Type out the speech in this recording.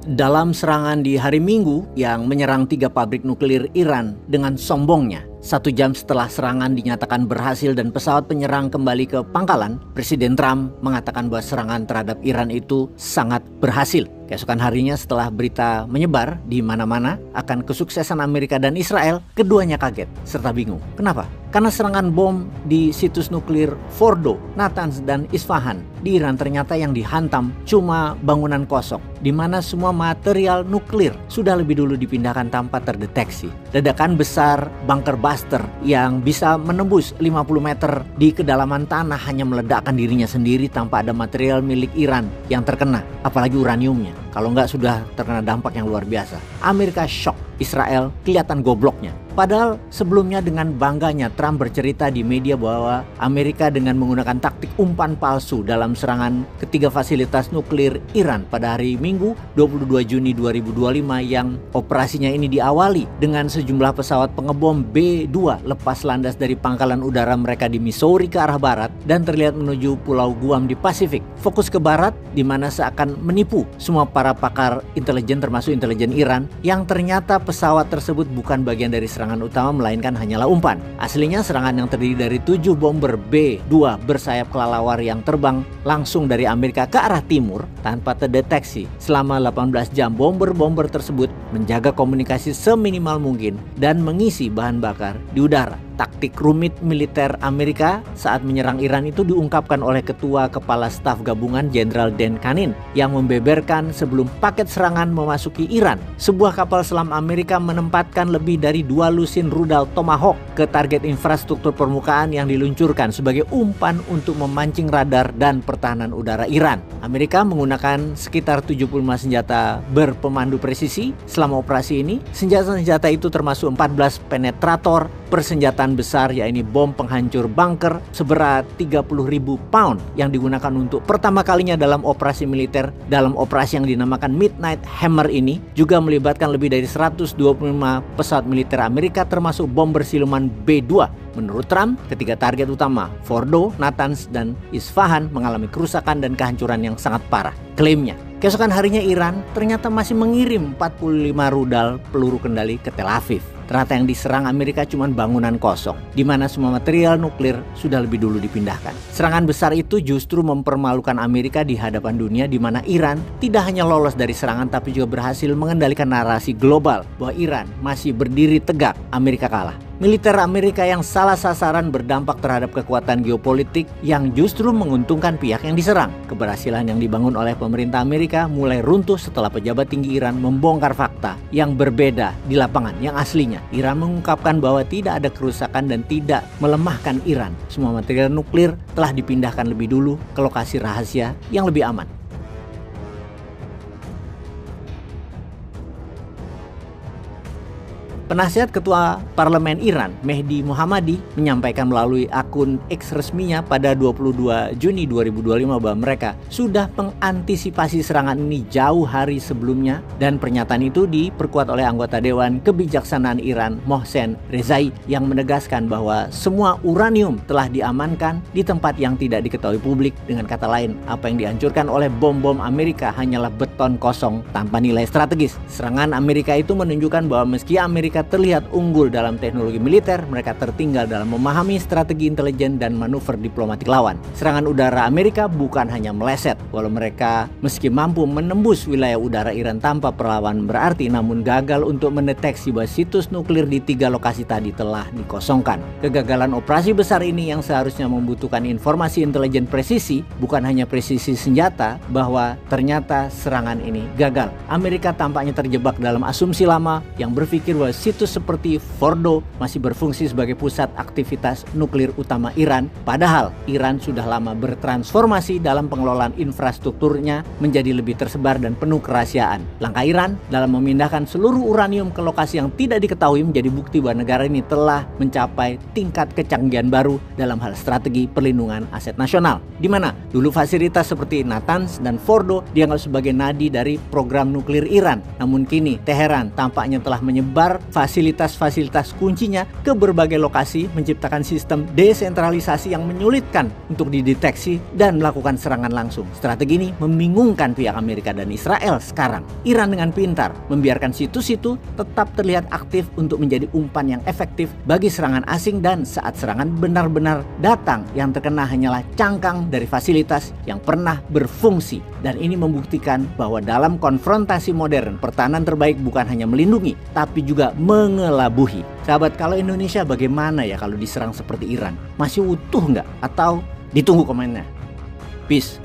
Dalam serangan di hari Minggu yang menyerang 3 pabrik nuklir Iran dengan sombongnya, 1 jam setelah serangan dinyatakan berhasil dan pesawat penyerang kembali ke pangkalan, Presiden Trump mengatakan bahwa serangan terhadap Iran itu sangat berhasil. Keesokan harinya setelah berita menyebar di mana-mana akan kesuksesan Amerika dan Israel, keduanya kaget serta bingung. Kenapa? Karena serangan bom di situs nuklir Fordo, Natanz, dan Isfahan di Iran ternyata yang dihantam cuma bangunan kosong, di mana semua material nuklir sudah lebih dulu dipindahkan tanpa terdeteksi. Ledakan besar bunker buster yang bisa menembus 50 meter di kedalaman tanah hanya meledakkan dirinya sendiri tanpa ada material milik Iran yang terkena, apalagi uraniumnya. Kalau nggak sudah terkena dampak yang luar biasa. Amerika shock, Israel kelihatan gobloknya. Padahal sebelumnya dengan bangganya Trump bercerita di media bahwa Amerika dengan menggunakan taktik umpan palsu dalam serangan ketiga fasilitas nuklir Iran pada hari Minggu 22 Juni 2025 yang operasinya ini diawali dengan sejumlah pesawat pengebom B-2 lepas landas dari pangkalan udara mereka di Missouri ke arah barat dan terlihat menuju Pulau Guam di Pasifik. Fokus ke barat di mana seakan menipu semua para pakar intelijen termasuk intelijen Iran yang ternyata pesawat tersebut bukan bagian dari serangan utama melainkan hanyalah umpan. Aslinya serangan yang terdiri dari 7 bomber B-2 bersayap kelelawar yang terbang langsung dari Amerika ke arah timur tanpa terdeteksi. Selama 18 jam bomber-bomber tersebut menjaga komunikasi seminimal mungkin dan mengisi bahan bakar di udara. Taktik rumit militer Amerika saat menyerang Iran itu diungkapkan oleh Ketua Kepala Staf Gabungan Jenderal Dan Kanin yang membeberkan sebelum paket serangan memasuki Iran, sebuah kapal selam Amerika menempatkan lebih dari 2 lusin rudal Tomahawk ke target infrastruktur permukaan yang diluncurkan sebagai umpan untuk memancing radar dan pertahanan udara Iran. Amerika menggunakan sekitar 75 senjata berpemandu presisi selama operasi ini. Senjata-senjata itu termasuk 14 penetrator persenjataan besar, yaitu bom penghancur bunker seberat 30.000 pound yang digunakan untuk pertama kalinya dalam operasi militer. Dalam operasi yang dinamakan Midnight Hammer ini juga melibatkan lebih dari 125 pesawat militer Amerika termasuk bomber siluman B-2. Menurut Trump, ketiga target utama Fordo, Natanz, dan Isfahan mengalami kerusakan dan kehancuran yang sangat parah. Klaimnya, keesokan harinya Iran ternyata masih mengirim 45 rudal peluru kendali ke Tel Aviv. Ternyata yang diserang Amerika cuma bangunan kosong, di mana semua material nuklir sudah lebih dulu dipindahkan. Serangan besar itu justru mempermalukan Amerika di hadapan dunia, di mana Iran tidak hanya lolos dari serangan tapi juga berhasil mengendalikan narasi global bahwa Iran masih berdiri tegak, Amerika kalah. Militer Amerika yang salah sasaran berdampak terhadap kekuatan geopolitik yang justru menguntungkan pihak yang diserang. Keberhasilan yang dibangun oleh pemerintah Amerika mulai runtuh setelah pejabat tinggi Iran membongkar fakta yang berbeda di lapangan yang aslinya. Iran mengungkapkan bahwa tidak ada kerusakan dan tidak melemahkan Iran. Semua material nuklir telah dipindahkan lebih dulu ke lokasi rahasia yang lebih aman. Penasihat Ketua Parlemen Iran, Mehdi Mohammadi, menyampaikan melalui akun X resminya pada 22 Juni 2025 bahwa mereka sudah mengantisipasi serangan ini jauh hari sebelumnya, dan pernyataan itu diperkuat oleh anggota Dewan Kebijaksanaan Iran, Mohsen Rezai, yang menegaskan bahwa semua uranium telah diamankan di tempat yang tidak diketahui publik. Dengan kata lain, apa yang dihancurkan oleh bom-bom Amerika hanyalah beton kosong tanpa nilai strategis. Serangan Amerika itu menunjukkan bahwa meski Amerika terlihat unggul dalam teknologi militer, mereka tertinggal dalam memahami strategi intelijen dan manuver diplomatik lawan. Serangan udara Amerika bukan hanya meleset, walau mereka meski mampu menembus wilayah udara Iran tanpa perlawanan berarti, namun gagal untuk mendeteksi bahwa situs nuklir di 3 lokasi tadi telah dikosongkan. Kegagalan operasi besar ini yang seharusnya membutuhkan informasi intelijen presisi, bukan hanya presisi senjata, bahwa ternyata serangan ini gagal. Amerika tampaknya terjebak dalam asumsi lama yang berpikir bahwa situs seperti Fordo masih berfungsi sebagai pusat aktivitas nuklir utama Iran, padahal Iran sudah lama bertransformasi dalam pengelolaan infrastrukturnya menjadi lebih tersebar dan penuh kerahasiaan. Langkah Iran dalam memindahkan seluruh uranium ke lokasi yang tidak diketahui menjadi bukti bahwa negara ini telah mencapai tingkat kecanggihan baru dalam hal strategi perlindungan aset nasional, di mana dulu fasilitas seperti Natanz dan Fordo dianggap sebagai nadi dari program nuklir Iran. Namun kini Teheran tampaknya telah menyebar fasilitas-fasilitas kuncinya ke berbagai lokasi, menciptakan sistem desentralisasi yang menyulitkan untuk dideteksi dan melakukan serangan langsung. Strategi ini membingungkan pihak Amerika dan Israel sekarang. Iran dengan pintar membiarkan situs itu tetap terlihat aktif untuk menjadi umpan yang efektif bagi serangan asing, dan saat serangan benar-benar datang, yang terkena hanyalah cangkang dari fasilitas yang pernah berfungsi. Dan ini membuktikan bahwa dalam konfrontasi modern, pertahanan terbaik bukan hanya melindungi, tapi juga mengelabuhi. Sahabat, kalau Indonesia bagaimana ya kalau diserang seperti Iran? Masih utuh nggak? Atau ditunggu komennya? Peace.